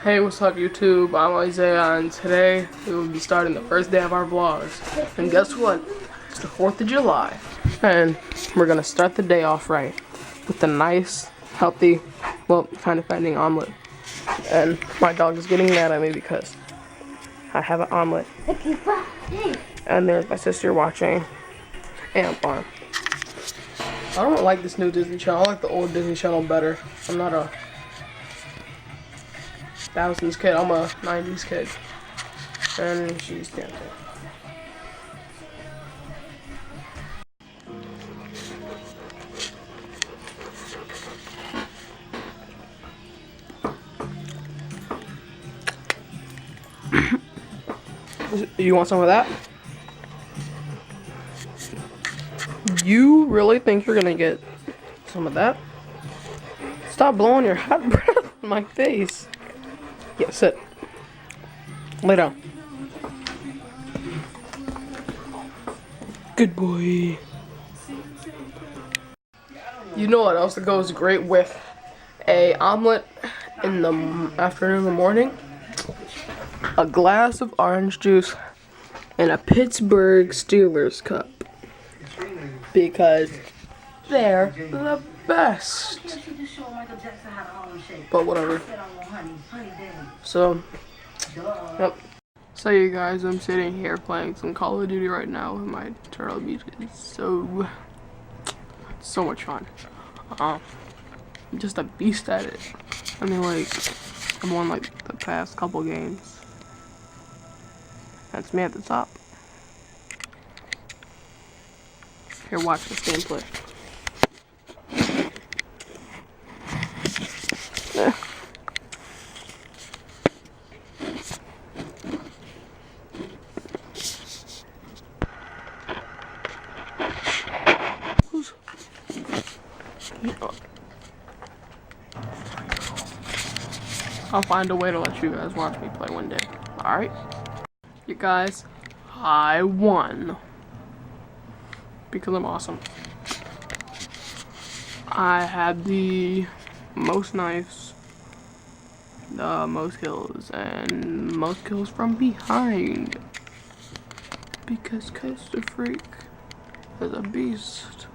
Hey, what's up YouTube? I'm Isaiah and today we will be starting the first day of our vlogs. And guess what? It's the 4th of July. And we're gonna start the day off right with a nice, healthy, well, kind of fattening omelet. And my dog is getting mad at me because I have an omelet. And there's my sister watching Ant Farm. I don't like this new Disney Channel. I like the old Disney Channel better. I'm not a thousands kid, I'm a 90s kid. And she's dancing. You want some of that? You really think you're gonna get some of that? Stop blowing your hot breath in my face. Yeah, sit. Lay down. Good boy. You know what else goes great with a omelet in the afternoon or morning? A glass of orange juice and a Pittsburgh Steelers cup. Because they're the best. But whatever. So, yep. So you guys, I'm sitting here playing some Call of Duty right now with my Turtle Beach. It's so much fun. I'm just a beast at it. I mean, like, I won like the past couple games. That's me at the top. Here, watch this gameplay. I'll find a way to let you guys watch me play one day. Alright? You guys, I won. Because I'm awesome. I had the most knives, the most kills, and most kills from behind. Because Coaster Freak is a beast.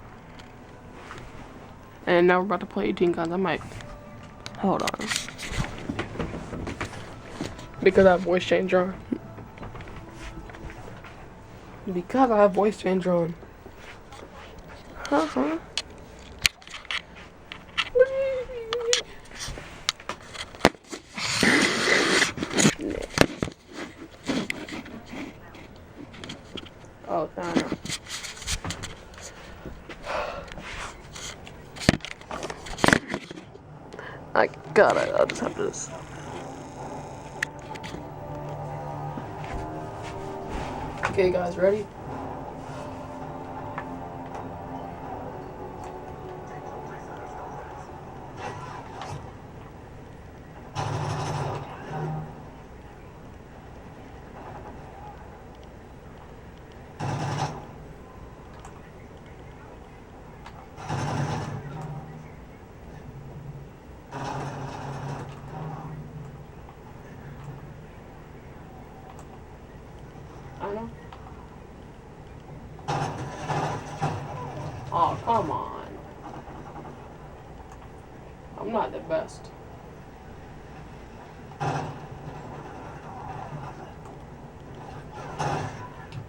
And now we're about to play 18 guns. I might, hold on. Because I have voice changer on. Because I have voice changer on. Uh-huh. Oh, no. I got it. I'll just have to just... Okay, guys, ready? I know. Oh, come on. I'm not the best.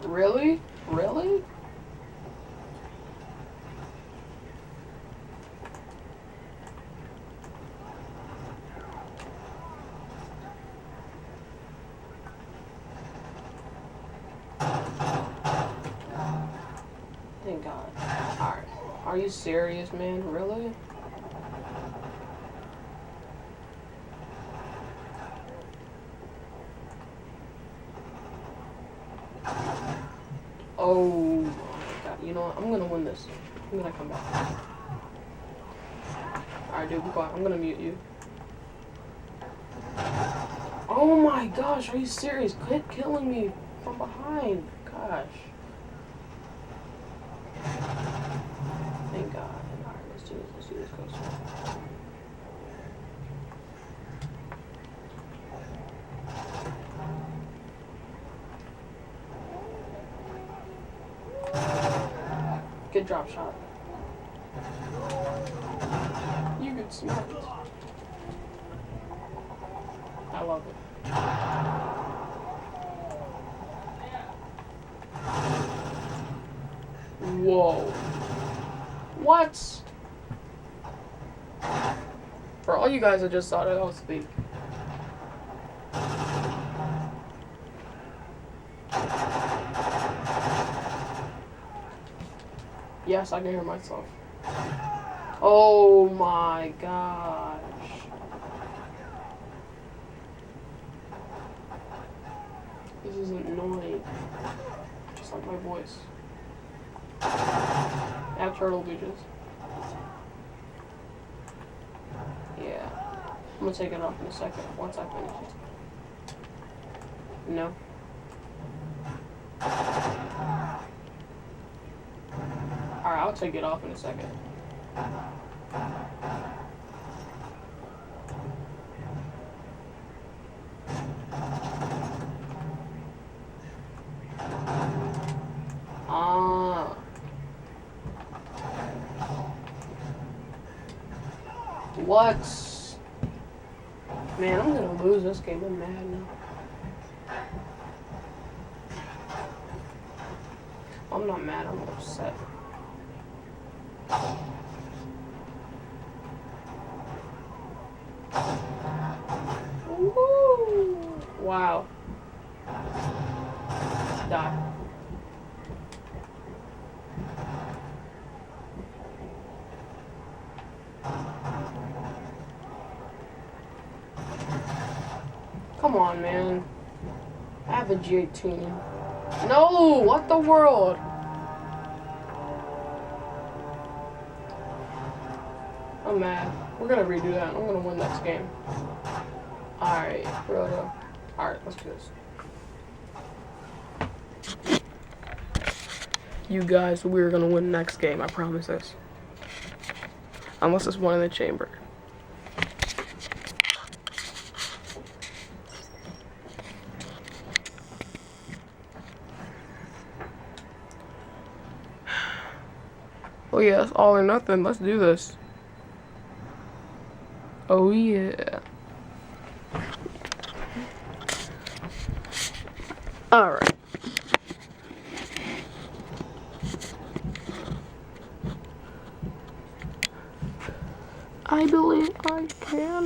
Really? Really? Thank God. Alright. Are you serious, man? Really? Oh my God. You know what? I'm gonna win this. I'm gonna come back. Alright, dude, be quiet. I'm gonna mute you. Oh my gosh, are you serious? Quit killing me from behind. Gosh. Thank God. Alright, let's do this. Let's do this coaster. Get drop shot. You get smacked. I love it. Whoa. What? For all you guys that just saw it, I'll speak. Yes, I can hear myself. Oh my gosh. This is annoying. Just like my voice. I have turtle beaches. Yeah. I'm gonna take it off in a second once I finish it. No. Alright, I'll take it off in a second. What? Man, I'm gonna lose this game. I'm mad now. I'm not mad, I'm upset. Woo! Wow. Die. Come on, man. I have a G18. No! What the world? I'm mad. We're gonna redo that. I'm gonna win next game. Alright, bro. Alright, let's do this. You guys, we're gonna win next game. I promise this. Unless it's one in the chamber. Oh yeah, it's all or nothing. Let's do this. Oh yeah. Alright. I believe I can.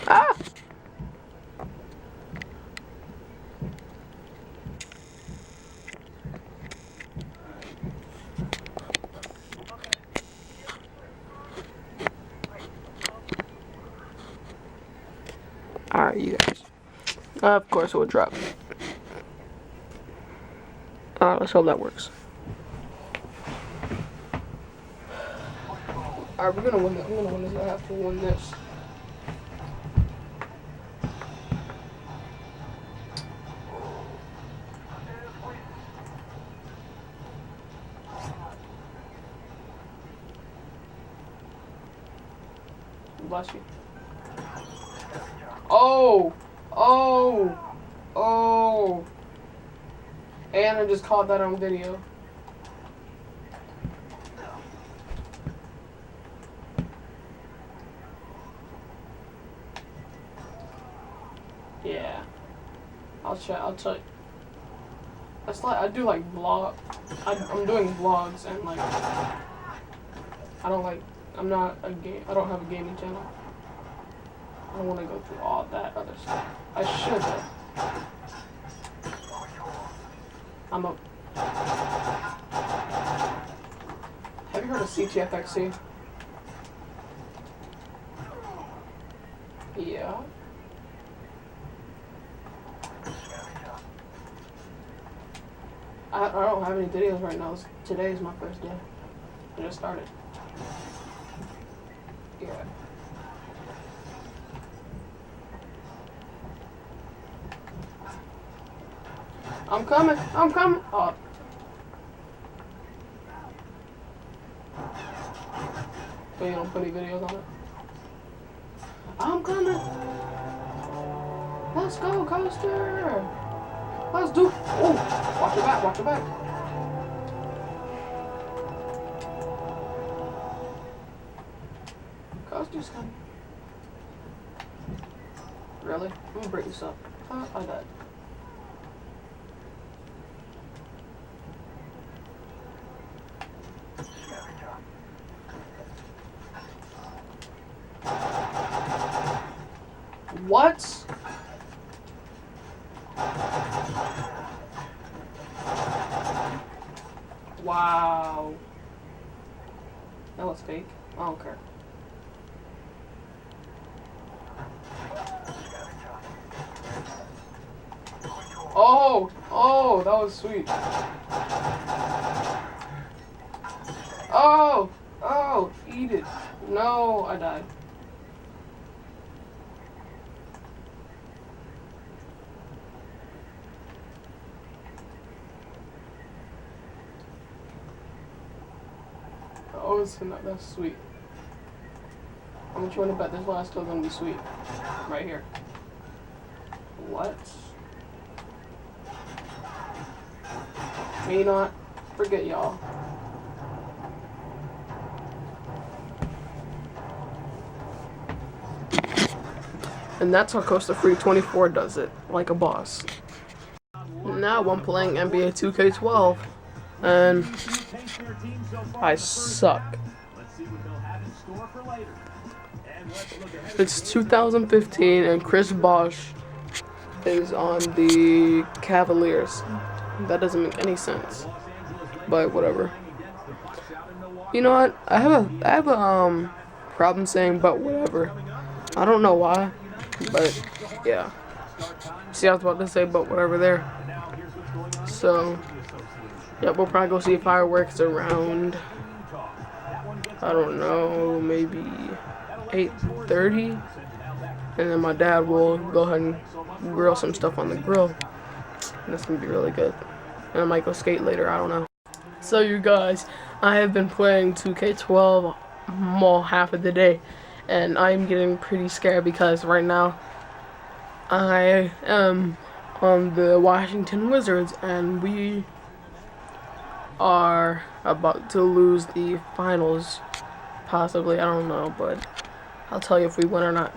Ah! Alright, you guys. Of course it would drop. Alright, let's hope that works. Alright, we're gonna win this. I'm gonna win this. I have to win this. Bless you. Oh! Oh! Oh! And I just caught that on video. Yeah. I'll tell you. That's like, I do like vlog. I'm doing vlogs and like, I don't have a gaming channel. I don't want to go through all that other stuff. I should though. I'm up. Have you heard of CTFXC? Yeah. I don't have any videos right now. Today is my first day. I just started. Yeah. I'm coming. I'm coming. Oh. So you don't put any videos on it? I'm coming. Let's go, Coaster. Let's do. Oh, watch your back, watch your back. Cuz just come. Really? I'm gonna break this up. I died. What? Wow. That was fake. I don't care. Oh, that was sweet. Oh, eat it. No, I died. Oh, that's sweet. How much you want to bet this one is still gonna be sweet? Right here. What? You know what? Forget y'all. And that's how Costa Free 24 does it, like a boss. Now I'm playing NBA 2K12, and I suck. It's 2015, and Chris Bosh is on the Cavaliers. That doesn't make any sense, but whatever. You know what? I have a problem saying "but whatever." I don't know why, but yeah. See, I was about to say "but whatever" there. So, yeah, we'll probably go see fireworks around, I don't know, maybe 8:30, and then my dad will go ahead and grill some stuff on the grill. And that's gonna be really good. And I might go skate later, I don't know. So you guys, I have been playing 2K12 more half of the day, and I'm getting pretty scared because right now I am on the Washington Wizards, and we are about to lose the finals, possibly, I don't know, but I'll tell you if we win or not.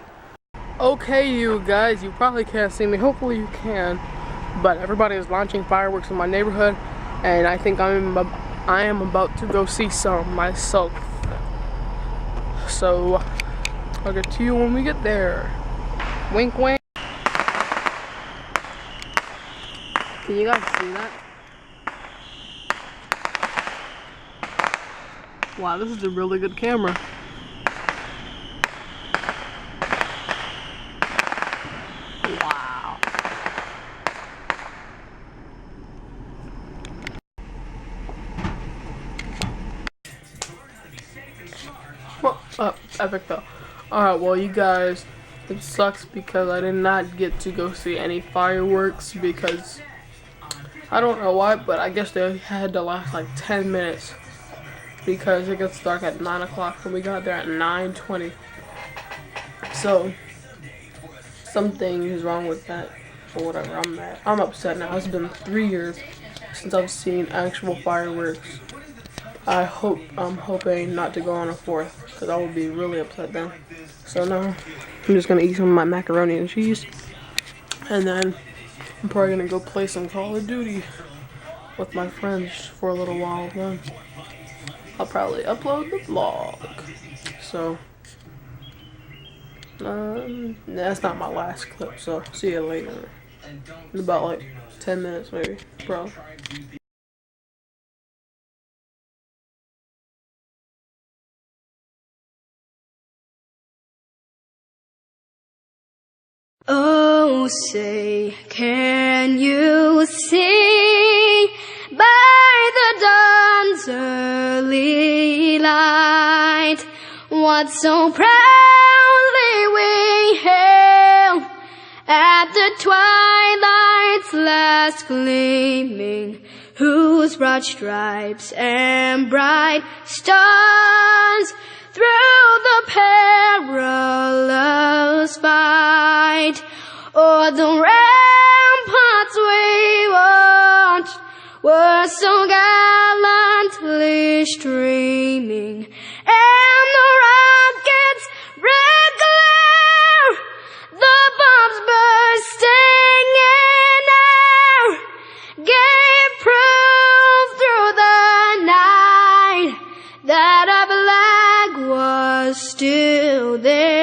Okay, you guys, you probably can't see me, hopefully you can, but everybody is launching fireworks in my neighborhood, and I think I am about to go see some myself. So I'll get to you when we get there. Wink, wink. Can you guys see that? Wow, this is a really good camera. Wow. Well, epic though. Alright, well you guys, it sucks because I did not get to go see any fireworks because I don't know why, but I guess they had to last like 10 minutes because it gets dark at 9 o'clock and we got there at 9:20. So something is wrong with that or whatever. I'm mad. I'm upset now. It's been 3 years since I've seen actual fireworks. I'm hoping not to go on a 4th because I would be really upset then. So now I'm just gonna eat some of my macaroni and cheese, and then I'm probably gonna go play some Call of Duty with my friends for a little while. Then I'll probably upload the vlog. So that's not my last clip. So see you later. In about like 10 minutes maybe, bro. Oh, say, can you see by the dawn's early light what so proudly we hailed at the twilight's last gleaming, whose broad stripes and bright stars through the perilous fight o'er the ramparts we streaming, and the rockets' red glare, the bombs bursting in air, gave proof through the night that our flag was still there.